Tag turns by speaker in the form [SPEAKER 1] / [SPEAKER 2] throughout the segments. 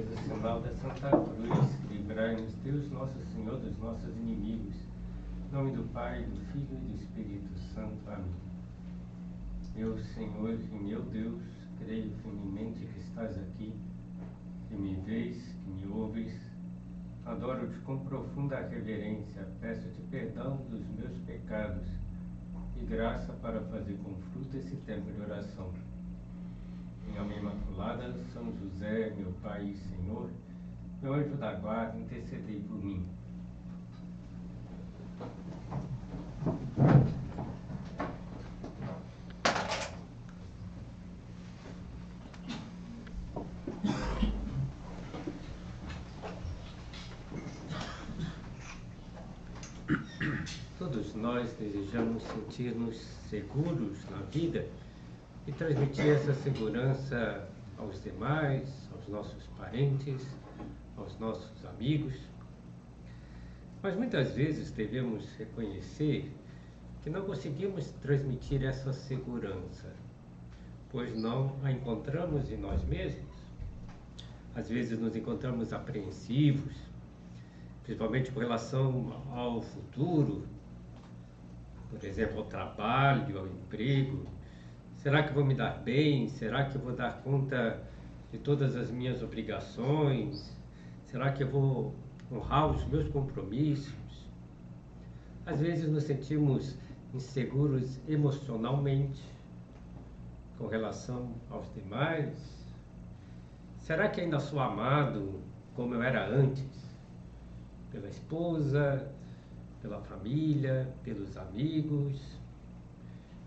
[SPEAKER 1] pelo sinal da Santa Cruz, livrai-nos, Deus nosso Senhor, dos nossos inimigos. Em nome do Pai, do Filho e do Espírito Santo. Amém. Meu Senhor e meu Deus, creio firmemente que estás aqui, que me vês, que me ouves. Adoro-te com profunda reverência, peço-te perdão dos meus pecados e graça para fazer com fruto esse tempo de oração. Minha Mãe Imaculada, São José, meu Pai e Senhor, meu anjo da guarda, intercedei por mim. Todos nós desejamos sentir-nos seguros na vida e transmitir essa segurança aos demais, aos nossos parentes, aos nossos amigos. Mas muitas vezes devemos reconhecer que não conseguimos transmitir essa segurança, pois não a encontramos em nós mesmos. Às vezes nos encontramos apreensivos, principalmente com relação ao futuro, por exemplo, ao trabalho, ao emprego. Será que vou me dar bem? Será que eu vou dar conta de todas as minhas obrigações? Será que eu vou honrar os meus compromissos? Às vezes nos sentimos inseguros emocionalmente com relação aos demais. Será que ainda sou amado como eu era antes? Pela esposa, pela família, pelos amigos?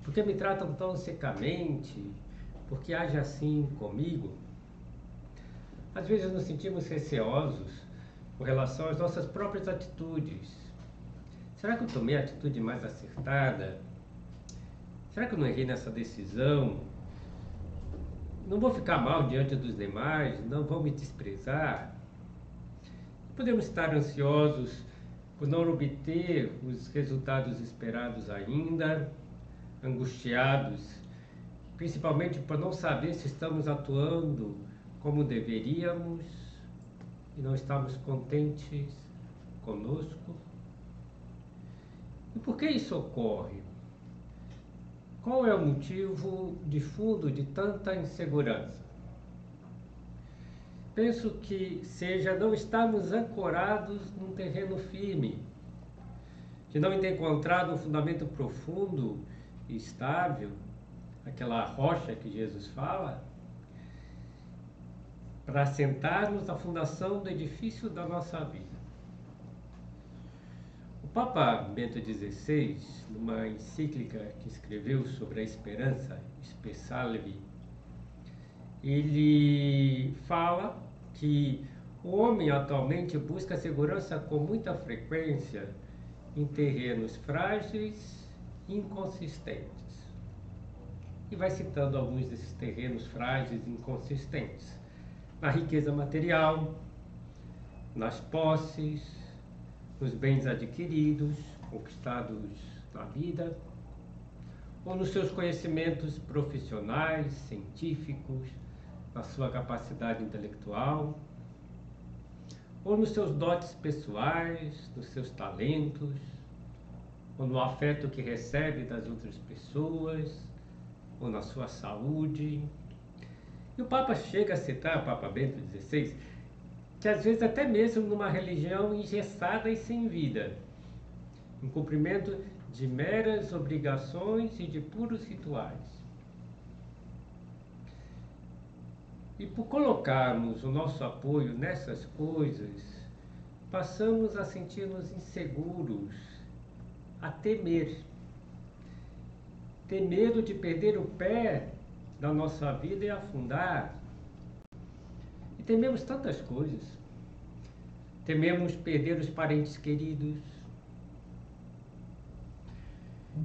[SPEAKER 1] Por que me tratam tão secamente? Por que agem assim comigo? Às vezes nos sentimos receosos com relação às nossas próprias atitudes. Será que eu tomei a atitude mais acertada? Será que eu não errei nessa decisão? Não vou ficar mal diante dos demais? Não vão me desprezar? Podemos estar ansiosos por não obter os resultados esperados ainda, angustiados, principalmente por não saber se estamos atuando como deveríamos e não estamos contentes conosco. E por que isso ocorre? Qual é o motivo de fundo de tanta insegurança? Penso que seja não estarmos ancorados num terreno firme, de não ter encontrado um fundamento profundo e estável, aquela rocha que Jesus fala, para assentarmos a fundação do edifício da nossa vida. O Papa Bento XVI, numa encíclica que escreveu sobre a esperança, Spe Salvi, ele fala que o homem atualmente busca segurança com muita frequência em terrenos frágeis e inconsistentes. E vai citando alguns desses terrenos frágeis e inconsistentes. Na riqueza material, nas posses, nos bens adquiridos, conquistados na vida, ou nos seus conhecimentos profissionais, científicos, na sua capacidade intelectual, ou nos seus dotes pessoais, nos seus talentos, ou no afeto que recebe das outras pessoas, ou na sua saúde. E o Papa chega a citar, o Papa Bento XVI, que às vezes até mesmo numa religião engessada e sem vida, em cumprimento de meras obrigações e de puros rituais. E por colocarmos o nosso apoio nessas coisas, passamos a sentir-nos inseguros, a temer. Ter medo de perder o pé da nossa vida e afundar. E tememos tantas coisas. Tememos perder os parentes queridos.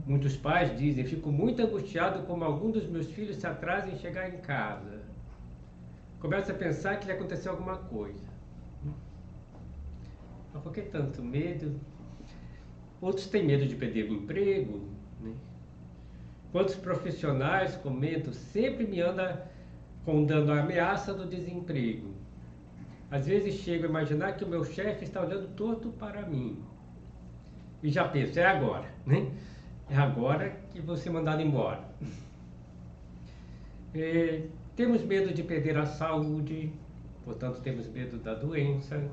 [SPEAKER 1] Muitos pais dizem: fico muito angustiado como algum dos meus filhos se atrasa em chegar em casa. Começa a pensar que lhe aconteceu alguma coisa. Mas por que tanto medo? Outros têm medo de perder o emprego, né? Quantos profissionais comentam, sempre me anda rondando a ameaça do desemprego. Às vezes chego a imaginar que o meu chefe está olhando torto para mim. E já penso, é agora, né? É agora que vou ser mandado embora. Temos medo de perder a saúde, portanto temos medo da doença.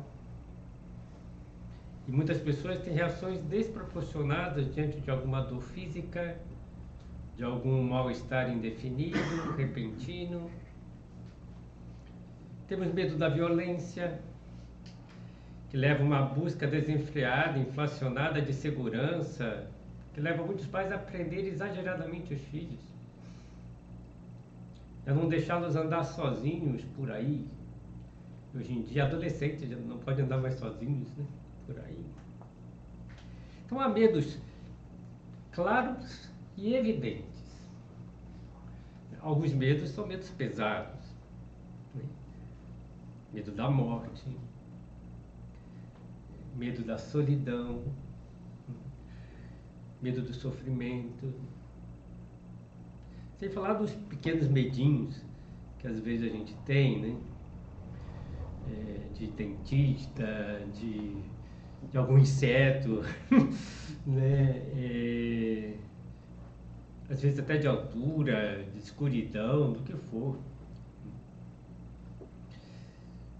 [SPEAKER 1] E muitas pessoas têm reações desproporcionadas diante de alguma dor física, de algum mal-estar indefinido, repentino. Temos medo da violência, que leva a uma busca desenfreada, inflacionada de segurança, que leva muitos pais a prender exageradamente os filhos, a não deixá-los andar sozinhos por aí. Hoje em dia, adolescentes já não podem andar mais sozinhos, né? Por aí. Então, há medos claros e evidentes. Alguns medos são medos pesados, né? Medo da morte, medo da solidão, medo do sofrimento. Sem falar dos pequenos medinhos que às vezes a gente tem, né? De dentista, de algum inseto, né? Às vezes até de altura, de escuridão, do que for.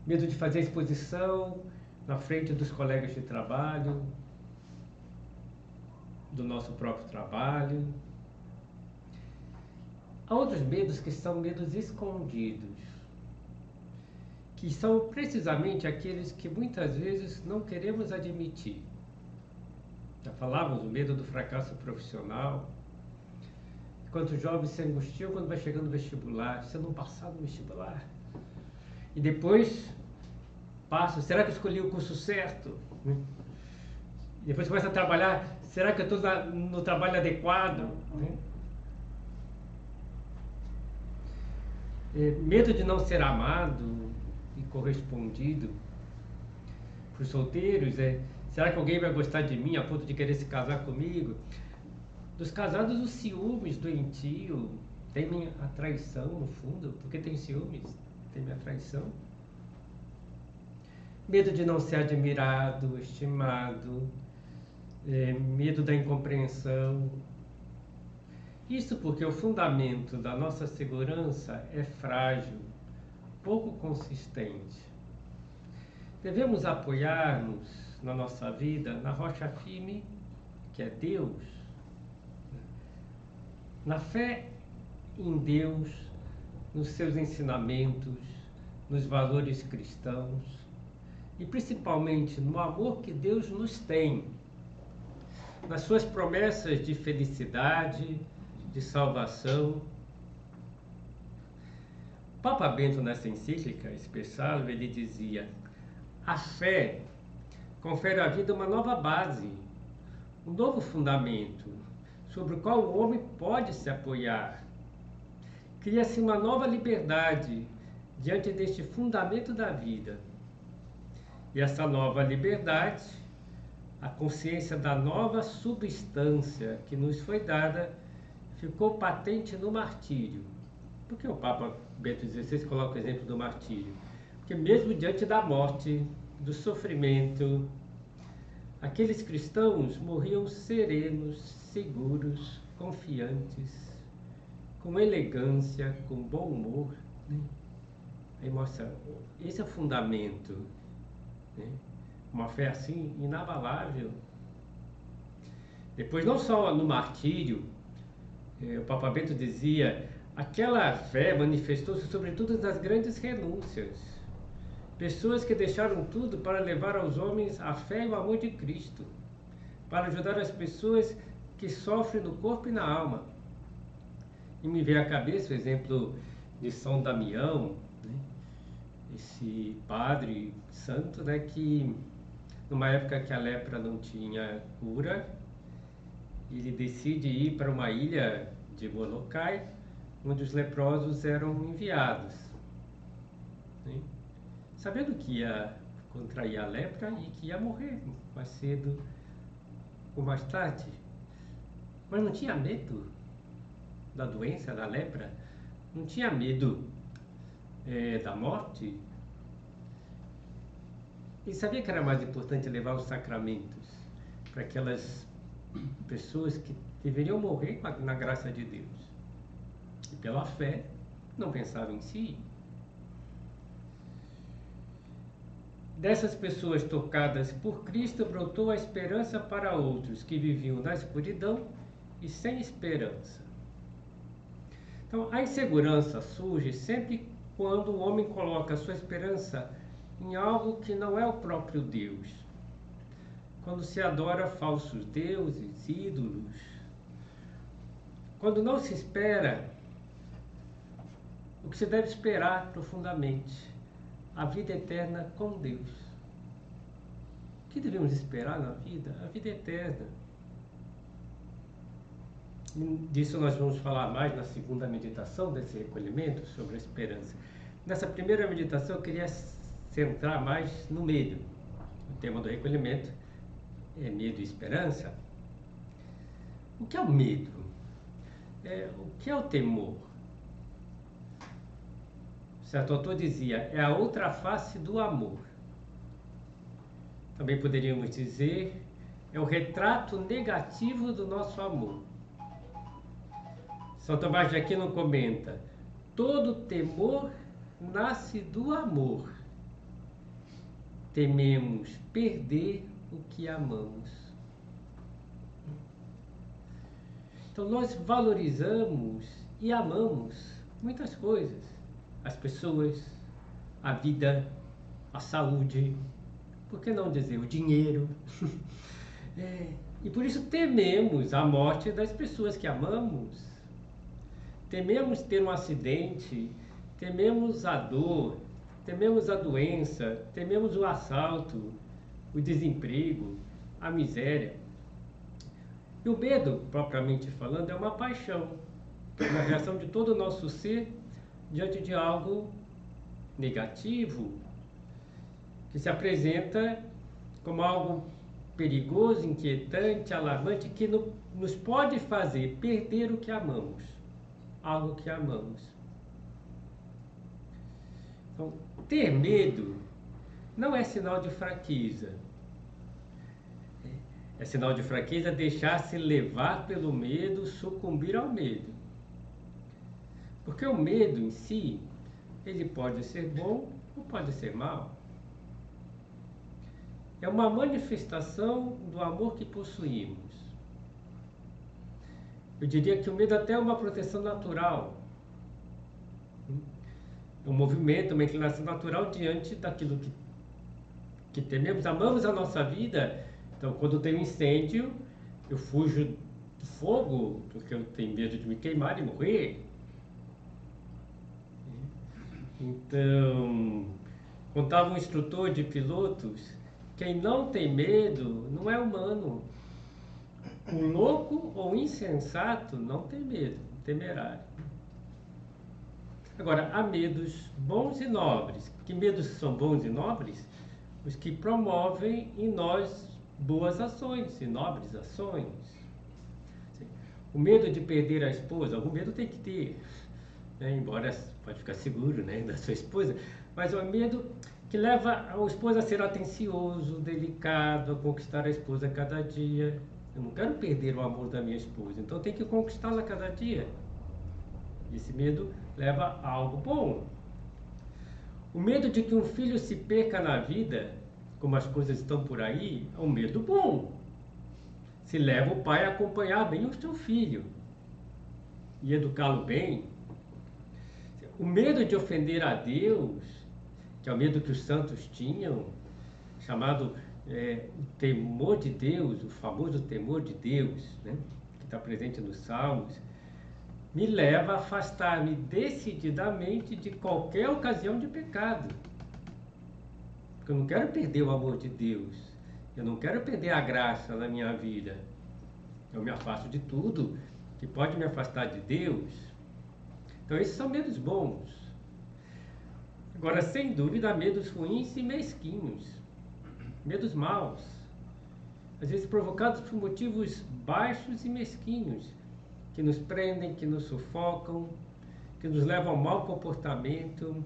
[SPEAKER 1] Medo de fazer exposição na frente dos colegas de trabalho, do nosso próprio trabalho. Há outros medos que são medos escondidos, que são precisamente aqueles que muitas vezes não queremos admitir. Já falávamos do medo do fracasso profissional. Quantos jovens se angustiam quando vai chegando no vestibular, se eu não passar no vestibular. E depois passa, será que eu escolhi o curso certo? E depois começa a trabalhar, será que eu estou no trabalho adequado? Medo de não ser amado e correspondido. Para os solteiros, será que alguém vai gostar de mim a ponto de querer se casar comigo? Dos casados, os ciúmes doentio, temem a traição no fundo. Por que tem ciúmes? Temem a traição. Medo de não ser admirado, estimado, medo da incompreensão. Isso porque o fundamento da nossa segurança é frágil, pouco consistente. Devemos apoiar-nos na nossa vida na rocha firme, que é Deus. Na fé em Deus, nos seus ensinamentos, nos valores cristãos e principalmente no amor que Deus nos tem, nas suas promessas de felicidade, de salvação. Papa Bento, nessa encíclica Expressalo, ele dizia: a fé confere à vida uma nova base, um novo fundamento, sobre o qual o homem pode se apoiar. Cria-se uma nova liberdade diante deste fundamento da vida. E essa nova liberdade, a consciência da nova substância que nos foi dada, ficou patente no martírio. Por que o Papa Bento XVI coloca o exemplo do martírio? Porque mesmo diante da morte, do sofrimento, aqueles cristãos morriam serenos, seguros, confiantes, com elegância, com bom humor, né? Aí mostra, esse é o fundamento, né? Uma fé assim, inabalável. Depois, não só no martírio, o Papa Bento dizia, aquela fé manifestou-se sobretudo nas grandes renúncias. Pessoas que deixaram tudo para levar aos homens a fé e o amor de Cristo, para ajudar as pessoas que sofrem no corpo e na alma. E me veio à cabeça o exemplo de São Damião, né? Esse padre santo, né, que numa época que a lepra não tinha cura, ele decide ir para uma ilha de Molokai, onde os leprosos eram enviados, né? Sabendo que ia contrair a lepra e que ia morrer mais cedo ou mais tarde. Mas não tinha medo da doença, da lepra, não tinha medo da morte. E sabia que era mais importante levar os sacramentos para aquelas pessoas que deveriam morrer na graça de Deus. E pela fé, não pensavam em si. Dessas pessoas tocadas por Cristo brotou a esperança para outros que viviam na escuridão e sem esperança. Então, a insegurança surge sempre quando o homem coloca a sua esperança em algo que não é o próprio Deus. Quando se adora falsos deuses, ídolos. Quando não se espera o que se deve esperar profundamente, a vida eterna com Deus. O que devemos esperar na vida? A vida eterna. Disso nós vamos falar mais na segunda meditação desse recolhimento, sobre a esperança. Nessa primeira meditação eu queria centrar mais no medo. O tema do recolhimento é medo e esperança. O que é o medo? O que é o temor? Certo autor dizia, é a outra face do amor. Também poderíamos dizer, é o retrato negativo do nosso amor. São Tomás de Aquino comenta, todo temor nasce do amor. Tememos perder o que amamos. Então nós valorizamos e amamos muitas coisas. As pessoas, a vida, a saúde, por que não dizer o dinheiro? E por isso tememos a morte das pessoas que amamos. Tememos ter um acidente, tememos a dor, tememos a doença, tememos o assalto, o desemprego, a miséria. E o medo, propriamente falando, é uma paixão, uma reação de todo o nosso ser diante de algo negativo, que se apresenta como algo perigoso, inquietante, alarmante, que nos pode fazer perder o que amamos, algo que amamos. Então, ter medo não é sinal de fraqueza. É sinal de fraqueza deixar-se levar pelo medo, sucumbir ao medo. Porque o medo em si, ele pode ser bom ou pode ser mau. É uma manifestação do amor que possuímos. Eu diria que o medo até é uma proteção natural. É um movimento, uma inclinação natural diante daquilo que tememos. Amamos a nossa vida. Então, quando tem um incêndio, eu fujo do fogo, porque eu tenho medo de me queimar e morrer. Então, contava um instrutor de pilotos, quem não tem medo não é humano. O louco ou insensato não tem medo, temerário. Agora, há medos bons e nobres. Que medos são bons e nobres? Os que promovem em nós boas ações e nobres ações. O medo de perder a esposa, algum medo tem que ter, né? Embora pode ficar seguro, né, da sua esposa, mas é o medo que leva a esposa a ser atencioso, delicado, a conquistar a esposa a cada dia. Eu não quero perder o amor da minha esposa, então eu tenho que conquistá-la a cada dia. Esse medo leva a algo bom. O medo de que um filho se perca na vida, como as coisas estão por aí, é um medo bom. Se leva o pai a acompanhar bem o seu filho e educá-lo bem. O medo de ofender a Deus, que é o medo que os santos tinham, chamado o temor de Deus, o famoso temor de Deus, né, que está presente nos Salmos, me leva a afastar-me decididamente de qualquer ocasião de pecado. Porque eu não quero perder o amor de Deus, eu não quero perder a graça na minha vida. Eu me afasto de tudo que pode me afastar de Deus. Então esses são medos bons. Agora, sem dúvida, há medos ruins e mesquinhos, medos maus, às vezes provocados por motivos baixos e mesquinhos, que nos prendem, que nos sufocam, que nos levam ao mau comportamento.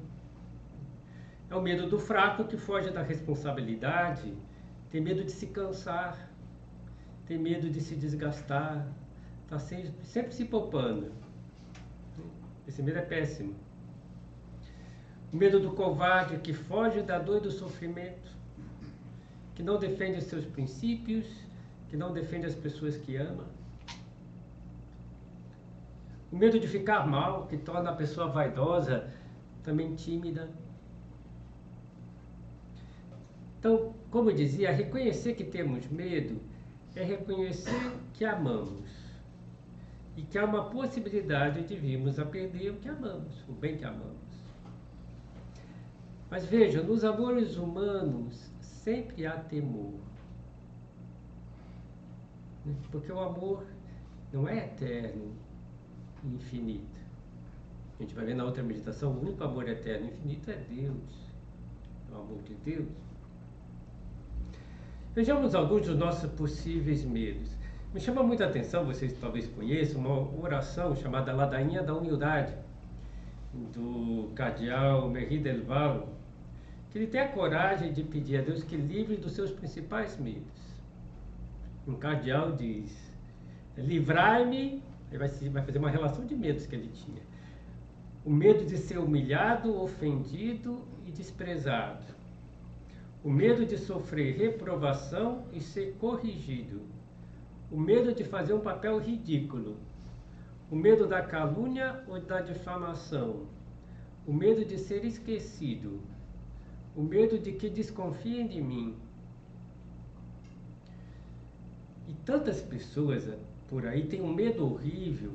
[SPEAKER 1] É o medo do fraco que foge da responsabilidade, tem medo de se cansar, tem medo de se desgastar, está sempre se poupando. Esse medo é péssimo. O medo do covarde que foge da dor e do sofrimento, que não defende os seus princípios, que não defende as pessoas que ama. O medo de ficar mal, que torna a pessoa vaidosa, também tímida. Então, como eu dizia, reconhecer que temos medo é reconhecer que amamos e que há uma possibilidade de virmos a perder o que amamos, o bem que amamos. Mas veja, nos amores humanos sempre há temor, porque o amor não é eterno e infinito. A gente vai ver na outra meditação, o único amor eterno e infinito é Deus, é o amor de Deus. Vejamos alguns dos nossos possíveis medos. Me chama muita atenção, vocês talvez conheçam, uma oração chamada Ladainha da Humildade, do cardeal Merri del Val, que ele tem a coragem de pedir a Deus que livre dos seus principais medos. Um cardeal diz, livrai-me, ele vai fazer uma relação de medos que ele tinha. O medo de ser humilhado, ofendido e desprezado. O medo de sofrer reprovação e ser corrigido. O medo de fazer um papel ridículo. O medo da calúnia ou da difamação. O medo de ser esquecido. O medo de que desconfiem de mim. E tantas pessoas por aí têm um medo horrível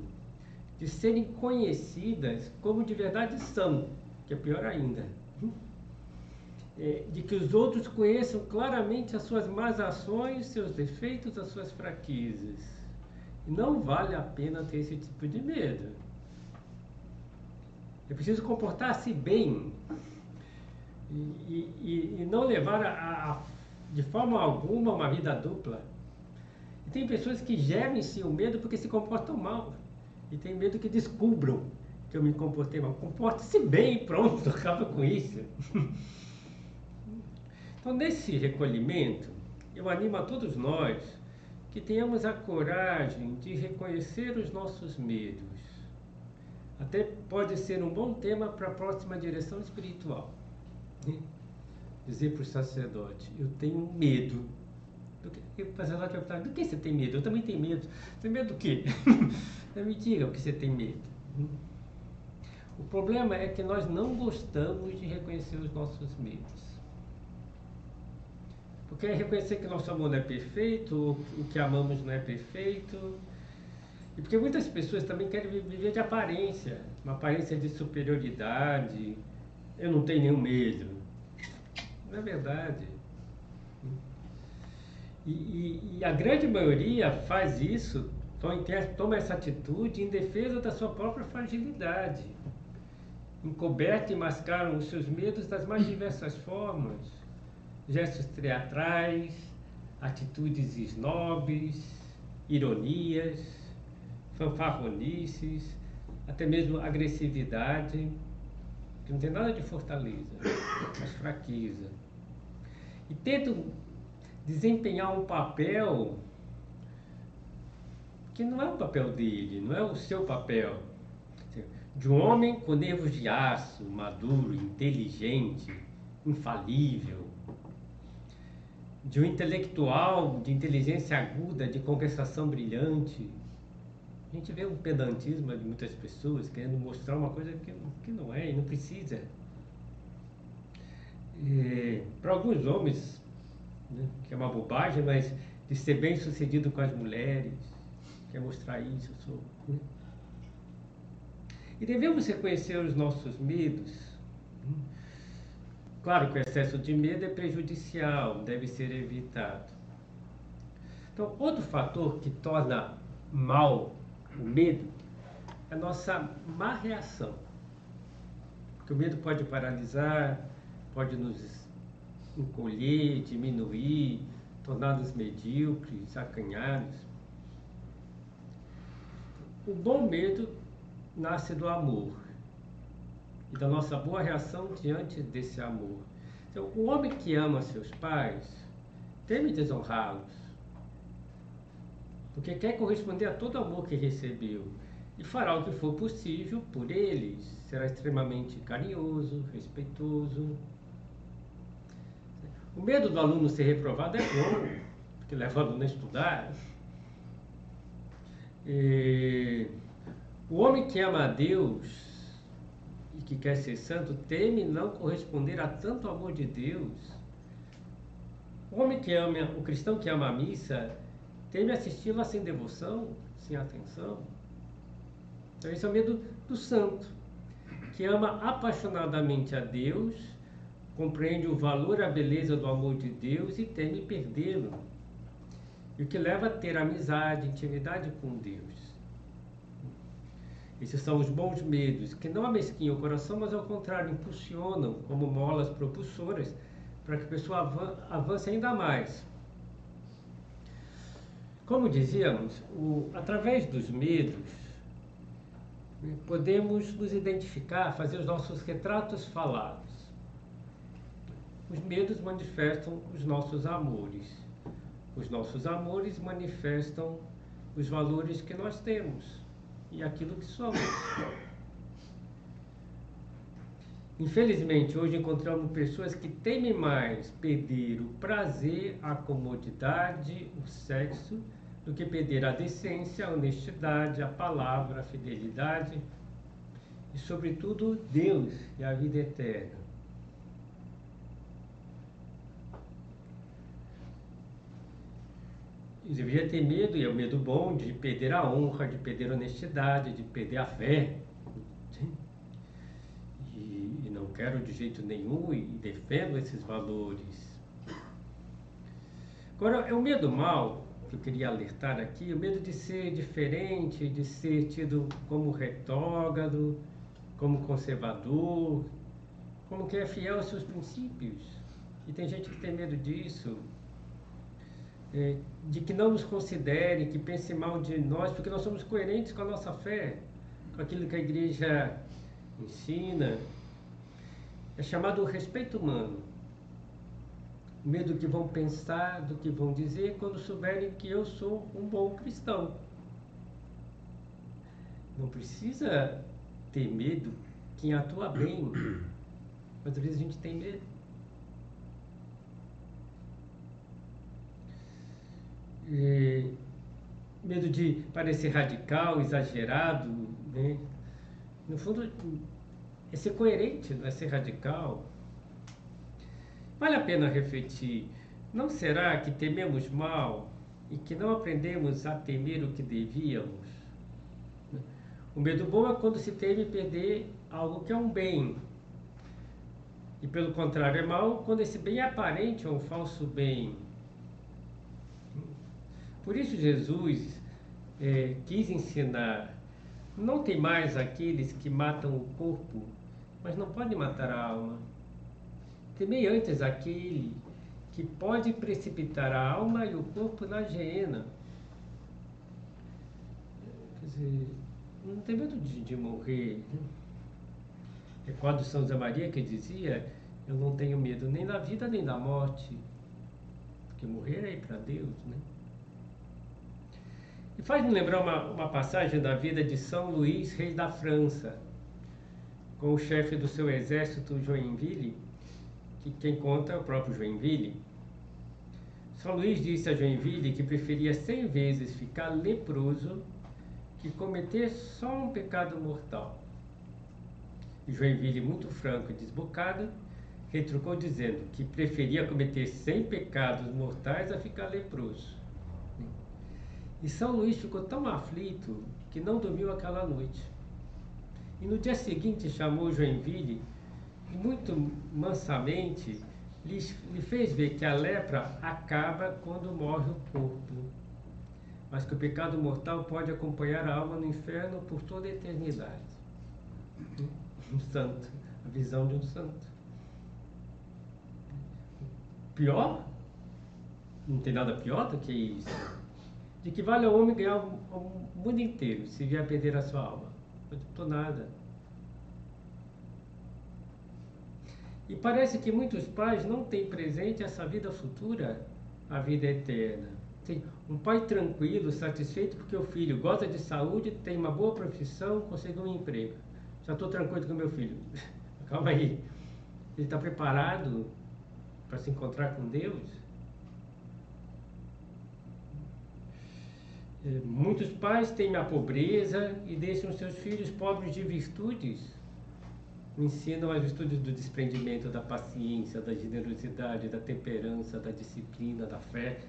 [SPEAKER 1] de serem conhecidas como de verdade são, que é pior ainda. De que os outros conheçam claramente as suas más ações, seus defeitos, as suas fraquezas. E não vale a pena ter esse tipo de medo. É preciso comportar-se bem e não levar de forma alguma uma vida dupla. E tem pessoas que geram em si o medo porque se comportam mal. E tem medo que descubram que eu me comportei mal. Comporte-se bem e pronto, acaba com isso. Então, nesse recolhimento, eu animo a todos nós que tenhamos a coragem de reconhecer os nossos medos. Até pode ser um bom tema para a próxima direção espiritual. Dizer para o sacerdote, eu tenho medo. O sacerdote vai perguntar, do que você tem medo? Eu também tenho medo. Você tem medo do quê? Me diga o que você tem medo. O problema é que nós não gostamos de reconhecer os nossos medos. Porque é reconhecer que nosso amor não é perfeito, o que amamos não é perfeito. E porque muitas pessoas também querem viver de aparência, uma aparência de superioridade. Eu não tenho nenhum medo. Não é verdade. E a grande maioria faz isso, toma essa atitude em defesa da sua própria fragilidade. Encoberta e mascaram os seus medos das mais diversas formas. Gestos teatrais, atitudes snobs, ironias, fanfarronices, até mesmo agressividade, que não tem nada de fortaleza, mas fraqueza. E tentam desempenhar um papel que não é o papel dele, não é o seu papel. De um homem com nervos de aço, maduro, inteligente, infalível. De um intelectual de inteligência aguda, de conversação brilhante. A gente vê um pedantismo de muitas pessoas querendo mostrar uma coisa que não é e não precisa. Para alguns homens, né, que é uma bobagem, mas de ser bem sucedido com as mulheres, quer mostrar isso, eu sou. Né? E devemos reconhecer os nossos medos. Claro que o excesso de medo é prejudicial, deve ser evitado. Então, outro fator que torna mal o medo é a nossa má reação. Porque o medo pode paralisar, pode nos encolher, diminuir, torná-los medíocres, acanhados. O bom medo nasce do amor. e da nossa boa reação diante desse amor. Então, o homem que ama seus pais teme desonrá-los, porque quer corresponder a todo o amor que recebeu e fará o que for possível por eles. Será extremamente carinhoso, respeitoso. O medo do aluno ser reprovado é bom, porque leva o aluno a estudar. O homem que ama a Deus e que quer ser santo teme não corresponder a tanto amor de Deus. O cristão que ama a missa teme assisti-la sem devoção, sem atenção. Então esse é o medo do santo, que ama apaixonadamente a Deus, compreende o valor e a beleza do amor de Deus e teme perdê-lo. E o que leva a ter amizade, intimidade com Deus. Esses são os bons medos, que não amesquinham o coração, mas ao contrário, impulsionam como molas propulsoras para que a pessoa avance ainda mais. Como dizíamos, através dos medos, podemos nos identificar, fazer os nossos retratos falados. Os medos manifestam os nossos amores. Os nossos amores manifestam os valores que nós temos e aquilo que somos. Infelizmente, hoje encontramos pessoas que temem mais perder o prazer, a comodidade, o sexo, do que perder a decência, a honestidade, a palavra, a fidelidade e, sobretudo, Deus e a vida eterna. E deveria ter medo, e é o medo bom, de perder a honra, de perder a honestidade, de perder a fé. E não quero de jeito nenhum e defendo esses valores. Agora, é o medo mau, que eu queria alertar aqui, o medo de ser diferente, de ser tido como retrógrado, como conservador, como que é fiel aos seus princípios. E tem gente que tem medo disso. De que não nos considere, que pense mal de nós, porque nós somos coerentes com a nossa fé, com aquilo que a igreja ensina. É chamado o respeito humano. O medo do que vão pensar, do que vão dizer, quando souberem que eu sou um bom cristão. Não precisa ter medo quem atua bem, mas às vezes a gente tem medo. Medo de parecer radical, exagerado, né? No fundo, é ser coerente, não é ser radical. Vale a pena refletir, não será que tememos mal e que não aprendemos a temer o que devíamos? O medo bom é quando se teme perder algo que é um bem. E pelo contrário, é mal quando esse bem é aparente ou um falso bem. Por isso Jesus quis ensinar, não tem mais aqueles que matam o corpo, mas não podem matar a alma. Temei antes aquele que pode precipitar a alma e o corpo na geena. Quer dizer, não tem medo de morrer. Recordo São José Maria que dizia, eu não tenho medo nem da vida nem da morte, porque morrer é ir para Deus, né? E faz-me lembrar uma passagem da vida de São Luís, rei da França, com o chefe do seu exército, Joinville, que quem conta é o próprio Joinville. São Luís disse a Joinville que preferia 100 vezes ficar leproso que cometer só um pecado mortal. E Joinville, muito franco e desbocado, retrucou dizendo que preferia cometer 100 pecados mortais a ficar leproso. E São Luís ficou tão aflito que não dormiu aquela noite. E no dia seguinte chamou Joinville e muito mansamente lhe fez ver que a lepra acaba quando morre o corpo, mas que o pecado mortal pode acompanhar a alma no inferno por toda a eternidade. Um santo, a visão de um santo. Pior? Não tem nada pior do que isso. De que vale ao homem ganhar o mundo inteiro se vier a perder a sua alma? Não adiantou nada. E parece que muitos pais não têm presente essa vida futura, a vida eterna. Sim, um pai tranquilo, satisfeito porque o filho goza de saúde, tem uma boa profissão, conseguiu um emprego. Já estou tranquilo com meu filho. Calma aí. Ele está preparado para se encontrar com Deus? Muitos pais temem a pobreza e deixam seus filhos pobres de virtudes. Ensinam as virtudes do desprendimento, da paciência, da generosidade, da temperança, da disciplina, da fé.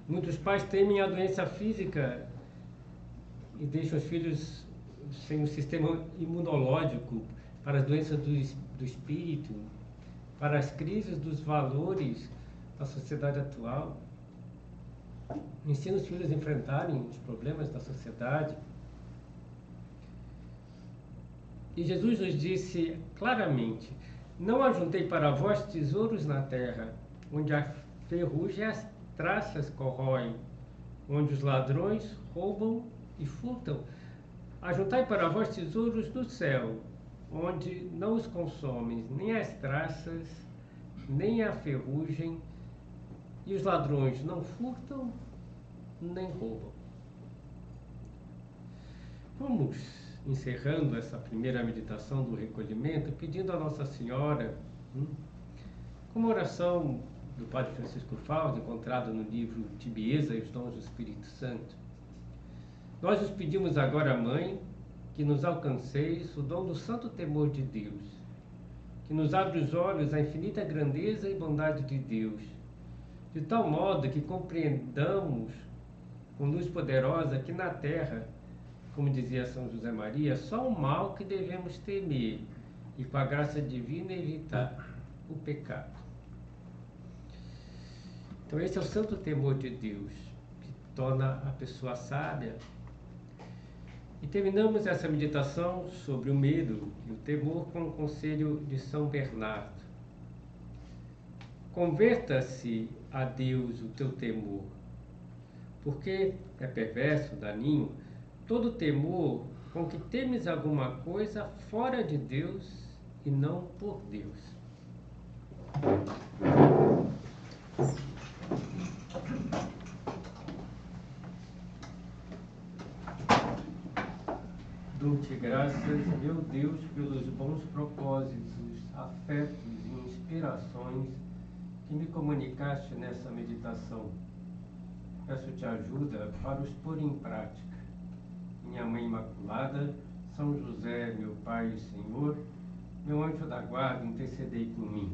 [SPEAKER 1] Muitos pais temem a doença física e deixam os filhos sem um sistema imunológico para as doenças do espírito, para as crises dos valores da sociedade atual. Ensina os filhos a enfrentarem os problemas da sociedade. E Jesus nos disse claramente: não ajuntei para vós tesouros na terra, onde a ferrugem e as traças corroem, onde os ladrões roubam e furtam. Ajuntai para vós tesouros no céu, onde não os consomem nem as traças, nem a ferrugem, e os ladrões não furtam nem roubam. Vamos encerrando essa primeira meditação do recolhimento, pedindo a Nossa Senhora, com uma oração do Padre Francisco Faldi, encontrada no livro Tibieza e os Dons do Espírito Santo. Nós os pedimos agora, Mãe, que nos alcanceis o dom do santo temor de Deus, que nos abre os olhos à infinita grandeza e bondade de Deus, de tal modo que compreendamos com luz poderosa que na terra, como dizia São José Maria, só o mal que devemos temer e com a graça divina evitar o pecado. Então esse é o santo temor de Deus, que torna a pessoa sábia. E terminamos essa meditação sobre o medo e o temor com o conselho de São Bernardo. Converta-se a Deus o teu temor, porque é perverso, daninho, todo temor com que temes alguma coisa fora de Deus e não por Deus. Dou-te graças, meu Deus, pelos bons propósitos, afetos e inspirações que me comunicaste nessa meditação. Peço-te ajuda para os pôr em prática. Minha Mãe Imaculada, São José, meu Pai e Senhor, meu anjo da guarda, intercedei por mim.